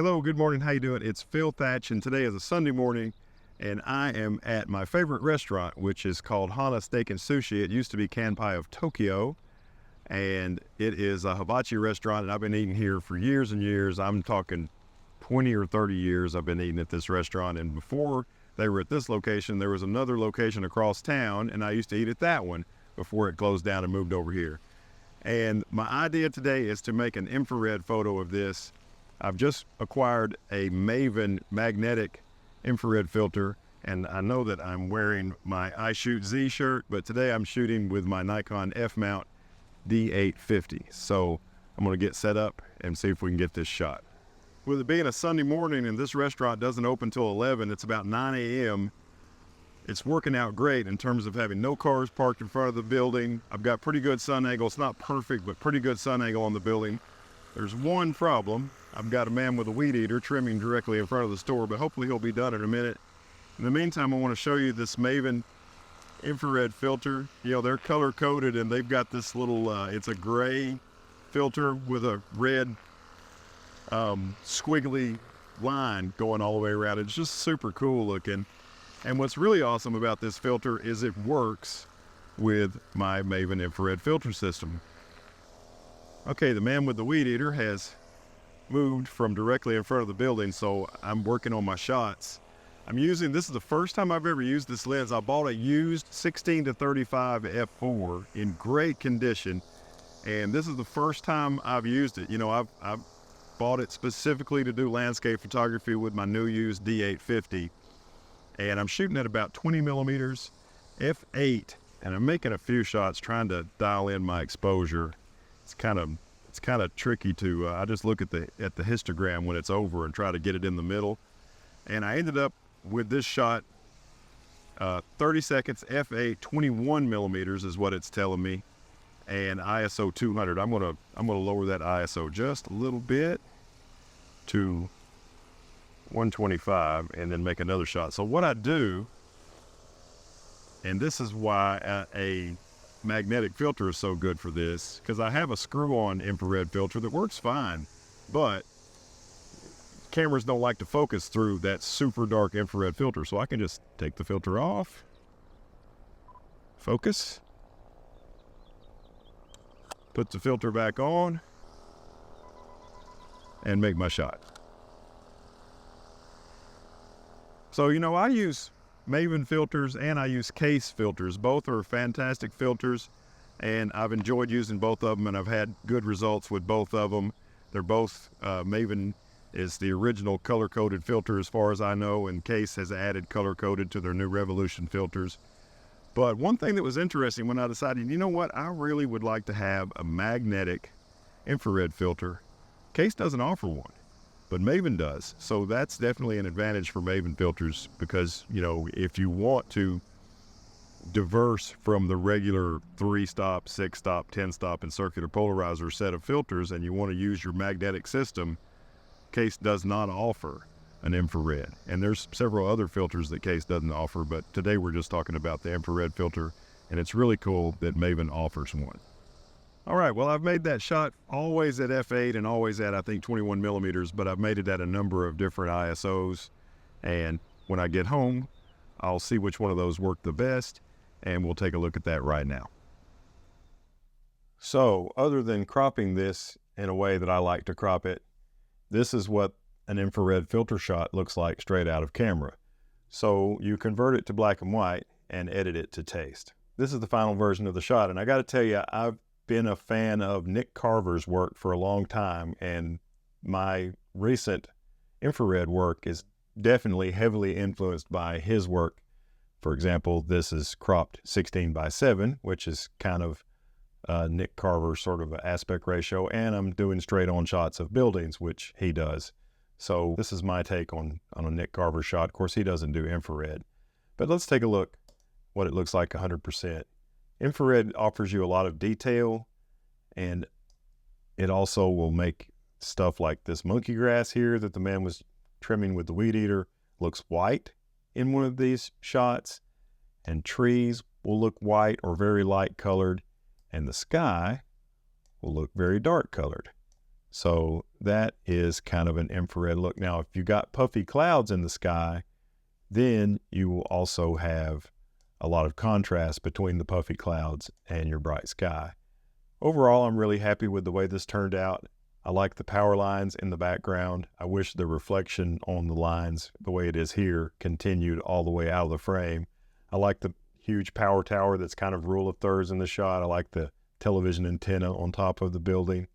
Hello, good morning. How you doing? It's Phil Thatch, and today is a Sunday morning, and I am at my favorite restaurant, which is called Hana Steak and Sushi. It used to be Kanpai of Tokyo, and it is a hibachi restaurant, and I've been eating here for years and years. I'm talking 20 or 30 years I've been eating at this restaurant, and before they were at this location, there was another location across town, and I used to eat at that one before it closed down and moved over here. And my idea today is to make an infrared photo of this. I've just acquired a Maven magnetic infrared filter, and I know that I'm wearing my I Shoot Z shirt, but today I'm shooting with my Nikon F-mount D850. So I'm going to get set up and see if we can get this shot. With it being a Sunday morning and this restaurant doesn't open till 11, it's about 9 a.m. It's working out great in terms of having no cars parked in front of the building. I've got pretty good sun angle. It's not perfect, but pretty good sun angle on the building. There's one problem. I've got a man with a weed eater trimming directly in front of the store, but hopefully he'll be done in a minute. In the meantime, I want to show you this Maven infrared filter. You know, they're color coded, and they've got this little, it's a gray filter with a red squiggly line going all the way around. It's just super cool looking. And what's really awesome about this filter is it works with my Maven infrared filter system. Okay, the man with the weed eater has moved from directly in front of the building, so I'm working on my shots. This is the first time I've ever used this lens. I bought a used 16-35 f4 in great condition, and this is the first time I've used it. You know, I've bought it specifically to do landscape photography with my new used D850, and I'm shooting at about 20 millimeters f8, and I'm making a few shots trying to dial in my exposure. It's kind of tricky to, I just look at the histogram when it's over and try to get it in the middle. And I ended up with this shot, 30 seconds, f8, 21 millimeters is what it's telling me, and ISO 200. I'm gonna lower that ISO just a little bit to 125 and then make another shot. So what I do, and this is why a magnetic filter is so good for this, because I have a screw-on infrared filter that works fine, but cameras don't like to focus through that super dark infrared filter, so I can just take the filter off, focus, put the filter back on, and make my shot. So, you know, I use Maven filters and I use Case filters. Both are fantastic filters, and I've enjoyed using both of them, and I've had good results with both of them. They're both, Maven is the original color-coded filter as far as I know, and Case has added color-coded to their new Revolution filters. But one thing that was interesting when I decided, you know what, I really would like to have a magnetic infrared filter. Case doesn't offer one, but Maven does. So that's definitely an advantage for Maven filters, because, you know, if you want to diverse from the regular 3-stop, 6-stop, 10-stop, and circular polarizer set of filters, and you want to use your magnetic system, Case does not offer an infrared. And there's several other filters that Case doesn't offer, but today we're just talking about the infrared filter, and it's really cool that Maven offers one. All right, well, I've made that shot always at f8 and always at, I think, 21 millimeters, but I've made it at a number of different ISOs. And when I get home, I'll see which one of those work the best, and we'll take a look at that right now. So, other than cropping this in a way that I like to crop it, this is what an infrared filter shot looks like straight out of camera. So you convert it to black and white and edit it to taste. This is the final version of the shot, and I got to tell you, I've been a fan of Nick Carver's work for a long time, and my recent infrared work is definitely heavily influenced by his work. For example, this is cropped 16:7, which is kind of Nick Carver's sort of aspect ratio, and I'm doing straight on shots of buildings, which he does. So this is my take on a Nick Carver shot. Of course, he doesn't do infrared, but let's take a look what it looks like 100%. Infrared offers you a lot of detail, and it also will make stuff like this monkey grass here that the man was trimming with the weed eater looks white in one of these shots, and trees will look white or very light colored, and the sky will look very dark colored. So that is kind of an infrared look. Now, if you got puffy clouds in the sky, then you will also have a lot of contrast between the puffy clouds and your bright sky. Overall, I'm really happy with the way this turned out. I like the power lines in the background. I wish the reflection on the lines, the way it is here, continued all the way out of the frame. I like the huge power tower that's kind of rule of thirds in the shot. I like the television antenna on top of the building.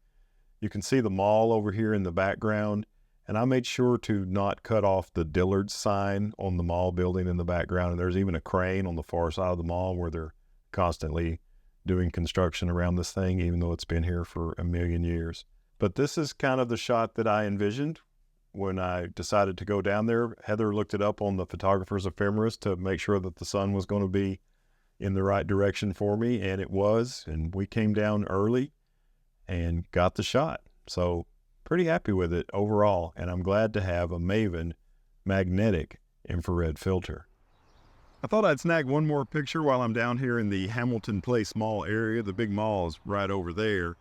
You can see the mall over here in the background, and I made sure to not cut off the Dillard sign on the mall building in the background. And there's even a crane on the far side of the mall where they're constantly doing construction around this thing, even though it's been here for a million years. But this is kind of the shot that I envisioned when I decided to go down there. Heather looked it up on the photographer's ephemeris to make sure that the sun was going to be in the right direction for me, and it was. And we came down early and got the shot. So pretty happy with it overall, and I'm glad to have a Maven magnetic infrared filter. I thought I'd snag one more picture while I'm down here in the Hamilton Place Mall area. The big mall is right over there.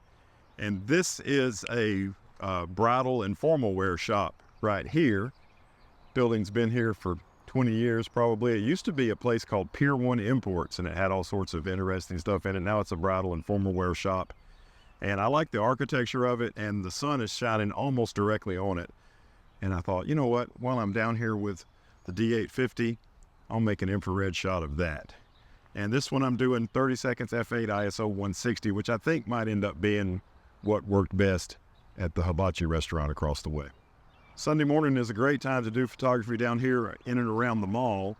And this is a bridal and formal wear shop right here. Building's been here for 20 years probably. It used to be a place called Pier 1 Imports, and it had all sorts of interesting stuff in it. Now it's a bridal and formal wear shop. And I like the architecture of it, and the sun is shining almost directly on it. And I thought, you know what, while I'm down here with the D850, I'll make an infrared shot of that. And this one I'm doing 30 seconds f8 ISO 160, which I think might end up being what worked best at the hibachi restaurant across the way. Sunday morning is a great time to do photography down here in and around the mall.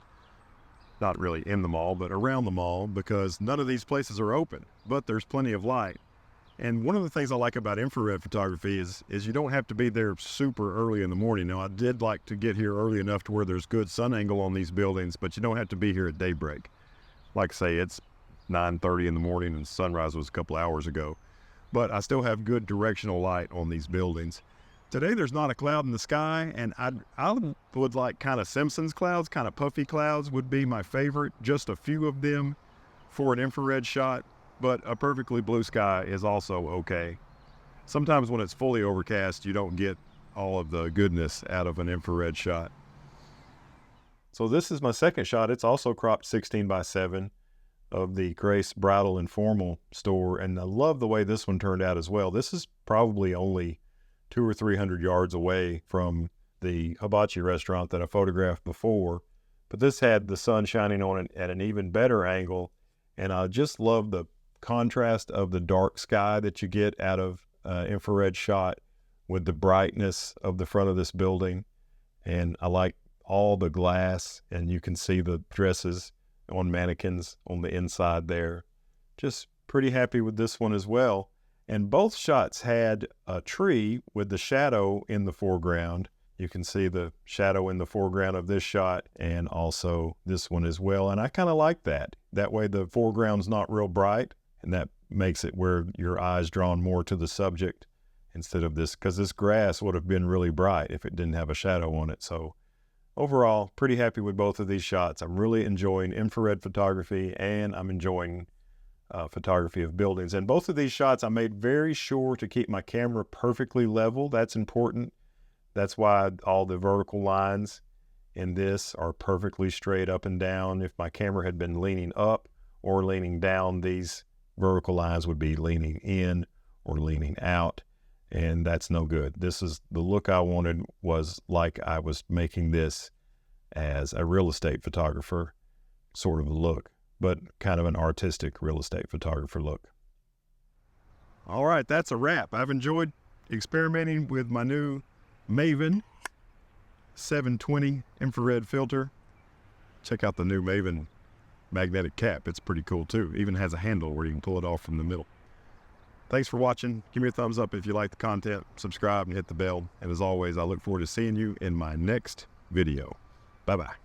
Not really in the mall, but around the mall, because none of these places are open, but there's plenty of light. And one of the things I like about infrared photography is you don't have to be there super early in the morning. Now, I did like to get here early enough to where there's good sun angle on these buildings, but you don't have to be here at daybreak. Like say it's 9:30 in the morning and sunrise was a couple hours ago. But I still have good directional light on these buildings. Today there's not a cloud in the sky, and I would like kind of Simpsons clouds, kind of puffy clouds would be my favorite. Just a few of them for an infrared shot. But a perfectly blue sky is also okay. Sometimes when it's fully overcast, you don't get all of the goodness out of an infrared shot. So this is my second shot. It's also cropped 16:7 of the Grace Bridal and Formal store. And I love the way this one turned out as well. This is probably only 200 or 300 yards away from the hibachi restaurant that I photographed before. But this had the sun shining on it at an even better angle. And I just love the contrast of the dark sky that you get out of infrared shot with the brightness of the front of this building. And I like all the glass, and you can see the dresses on mannequins on the inside there. Just pretty happy with this one as well. And both shots had a tree with the shadow in the foreground. You can see the shadow in the foreground of this shot and also this one as well. And I kind of like that. That way the foreground's not real bright, and that makes it where your eye's drawn more to the subject instead of this, because this grass would have been really bright if it didn't have a shadow on it. So overall, pretty happy with both of these shots. I'm really enjoying infrared photography, and I'm enjoying photography of buildings. And both of these shots, I made very sure to keep my camera perfectly level. That's important. That's why all the vertical lines in this are perfectly straight up and down. If my camera had been leaning up or leaning down, these vertical lines would be leaning in or leaning out, and that's no good. This is the look I wanted, was like I was making this as a real estate photographer sort of a look, but kind of an artistic real estate photographer look. All right, that's a wrap. I've enjoyed experimenting with my new Maven IR720 infrared filter. Check out the new Maven magnetic cap. It's pretty cool too. Even has a handle where you can pull it off from the middle. Thanks for watching. Give me a thumbs up if you like the content. Subscribe and hit the bell. And as always, I look forward to seeing you in my next video. Bye-bye.